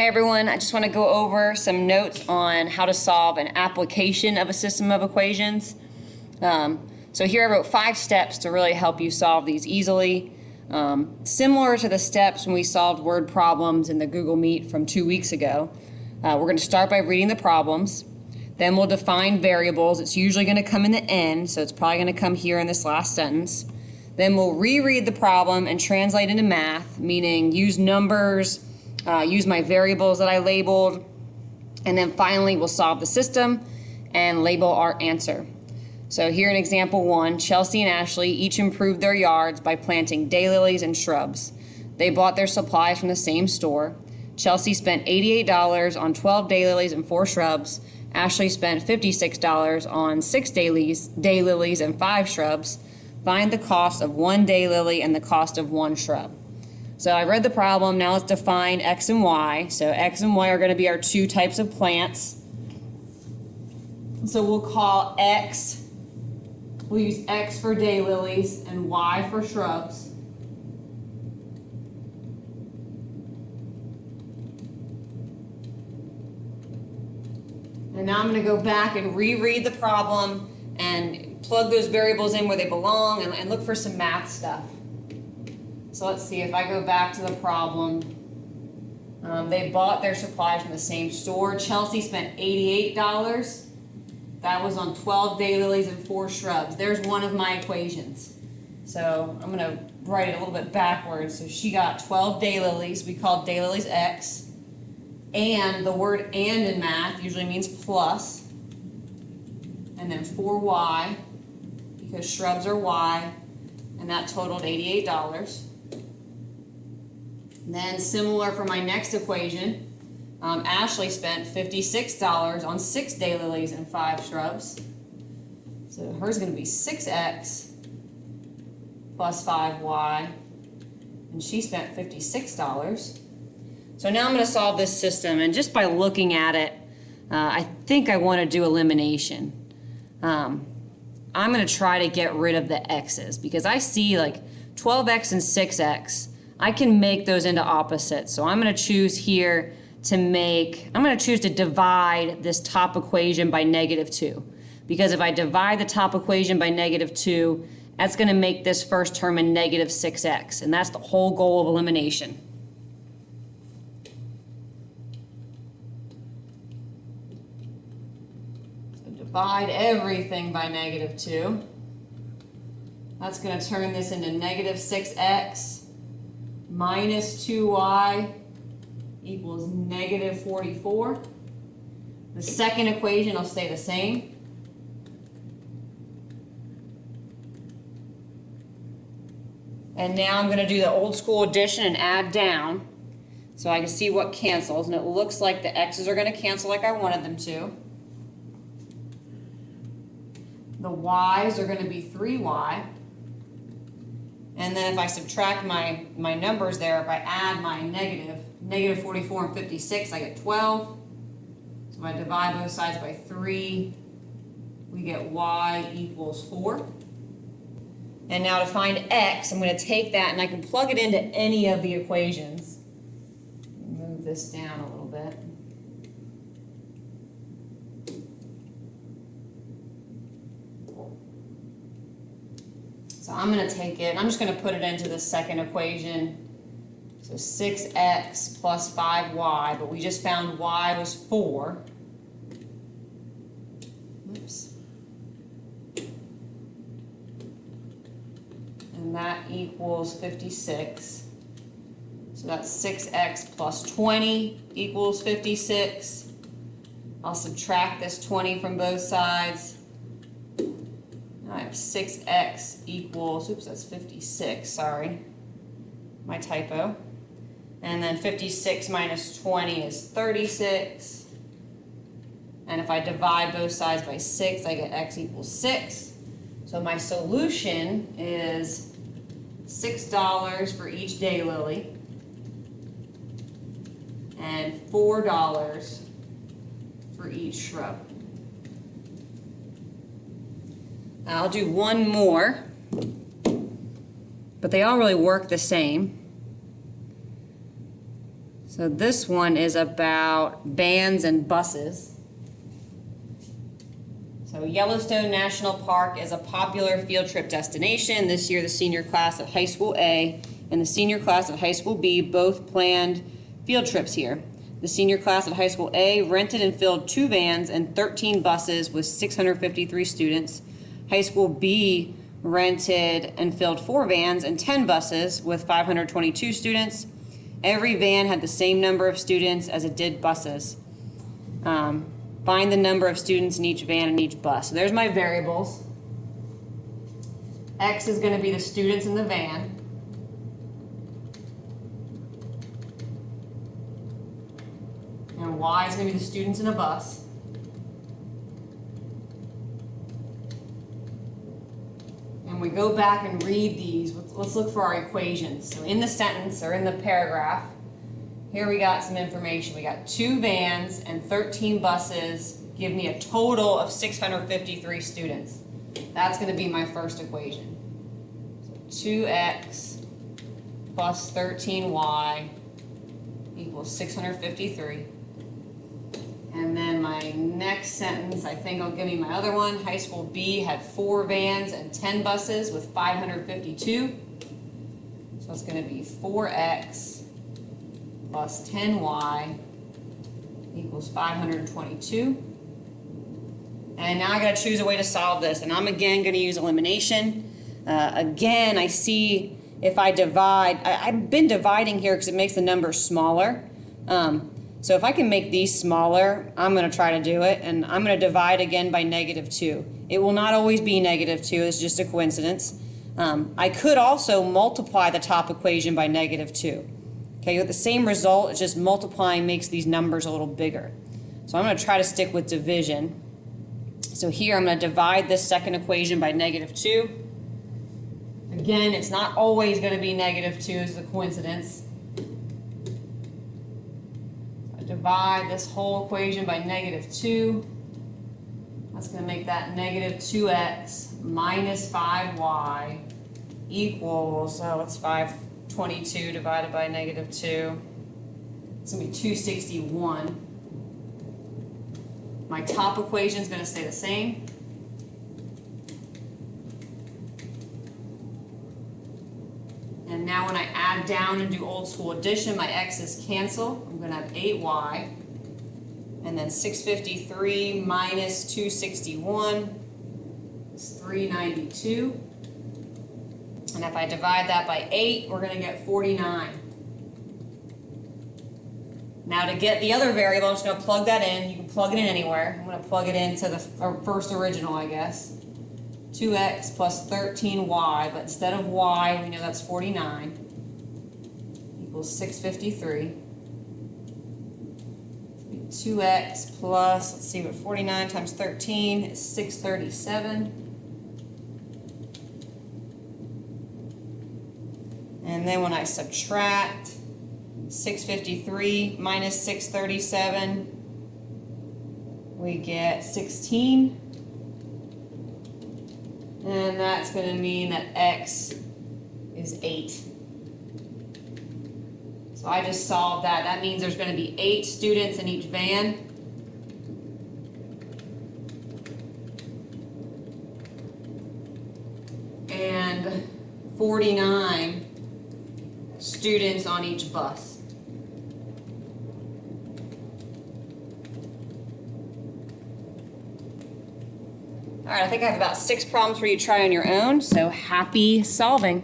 Hey everyone, I just want to go over some notes on how to solve an application of a system of equations. So here I wrote 5 steps to really help you solve these easily. Similar to the steps when we solved word problems in the Google Meet from 2 weeks ago. We're going to start by reading the problems. Then we'll define variables. It's usually going to come in the end, so it's probably going to come here in this last sentence. Then we'll reread the problem and translate into math, meaning use numbers, use my variables that I labeled, and then finally we'll solve the system and label our answer. So here in example 1, Chelsea and Ashley each improved their yards by planting daylilies and shrubs. They bought their supplies from the same store. Chelsea spent $88 on 12 daylilies and 4 shrubs. Ashley spent $56 on 6 daylilies and 5 shrubs. Find the cost of 1 daylily and the cost of 1 shrub. So I read the problem. Now let's define X and Y. So X and Y are going to be our 2 types of plants. So we'll call X, we'll use X for daylilies and Y for shrubs. And now I'm going to go back and reread the problem and plug those variables in where they belong and look for some math stuff. So let's see, if I go back to the problem, they bought their supplies from the same store. Chelsea spent $88. That was on 12 daylilies and 4 shrubs. There's one of my equations. So I'm going to write it a little bit backwards. So she got 12 daylilies. We called daylilies X. And the word and in math usually means plus. And then 4Y, because shrubs are Y. And that totaled $88. Then similar for my next equation, Ashley spent $56 on 6 daylilies and 5 shrubs. So hers is going to be 6x plus 5y, and she spent $56. So now I'm going to solve this system, and just by looking at it, I think I want to do elimination. I'm going to try to get rid of the x's because I see like 12x and 6x. I can make those into opposites. So I'm going to choose here to I'm going to choose to divide this top equation by -2. Because if I divide the top equation by -2, that's going to make this first term a -6x. And that's the whole goal of elimination. So divide everything by -2. That's going to turn this into -6x. Minus 2y equals -44. The second equation will stay the same. And now I'm going to do the old school addition and add down so I can see what cancels. And it looks like the x's are going to cancel like I wanted them to. The y's are going to be 3y. And then if I subtract my numbers there, if I add my -44 and 56, I get 12. So if I divide both sides by 3, we get y equals 4. And now to find x, I'm going to take that and I can plug it into any of the equations. Move this down a little bit. So I'm going to take it, I'm just going to put it into the second equation. So 6x plus 5y, but we just found y was 4. Oops. And that equals 56. So that's 6x plus 20 equals 56. I'll subtract this 20 from both sides. I have 6x equals, oops, that's 56, sorry, my typo. And then 56 minus 20 is 36. And if I divide both sides by 6, I get x equals 6. So my solution is $6 for each daylily and $4 for each shrub. I'll do one more, but they all really work the same. So this one is about vans and buses. So Yellowstone National Park is a popular field trip destination. This year, the senior class of high school A and the senior class of high school B both planned field trips here. The senior class of high school A rented and filled 2 vans and 13 buses with 653 students. High school B rented and filled 4 vans and 10 buses with 522 students. Every van had the same number of students as it did buses. Find the number of students in each van and each bus. So there's my variables. X is going to be the students in the van. And Y is going to be the students in a bus. And we go back and read these. Let's look for our equations. So in the sentence or in the paragraph, here we got some information. We got 2 vans and 13 buses give me a total of 653 students. That's going to be my first equation. So 2x plus 13y equals 653. And then my next sentence, I think will give me my other one. High school B had 4 vans and 10 buses with 552. So it's going to be 4x plus 10y equals 522. And now I got to choose a way to solve this. And I'm again going to use elimination. Again, I see if I divide, I've been dividing here because it makes the numbers smaller. So if I can make these smaller, I'm going to try to do it. And I'm going to divide again by -2. It will not always be -2. It's just a coincidence. I could also multiply the top equation by -2. Okay, with the same result, it's just multiplying makes these numbers a little bigger. So I'm going to try to stick with division. So here I'm going to divide this second equation by -2. Again, it's not always going to be -2, it's a coincidence. So I divide this whole equation by -2. That's going to make that -2x minus 5y equals, it's 522 divided by -2. It's going to be 261. My top equation is going to stay the same. And now when I add down and do old school addition, my x's cancel. I'm going to have 8y. And then 653 minus 261 is 392. And if I divide that by 8, we're going to get 49. Now to get the other variable, I'm just going to plug that in. You can plug it in anywhere. I'm going to plug it into the first original, I guess. 2x plus 13y, but instead of y, we know that's 49, equals 653. 2x plus, let's see what 49 times 13 is 637. And then when I subtract 653 minus 637, we get 16. And that's going to mean that x is 8. So I just solved that. That means there's going to be 8 students in each van. And 49 students on each bus. All right, I think I have about 6 problems for you to try on your own, so happy solving.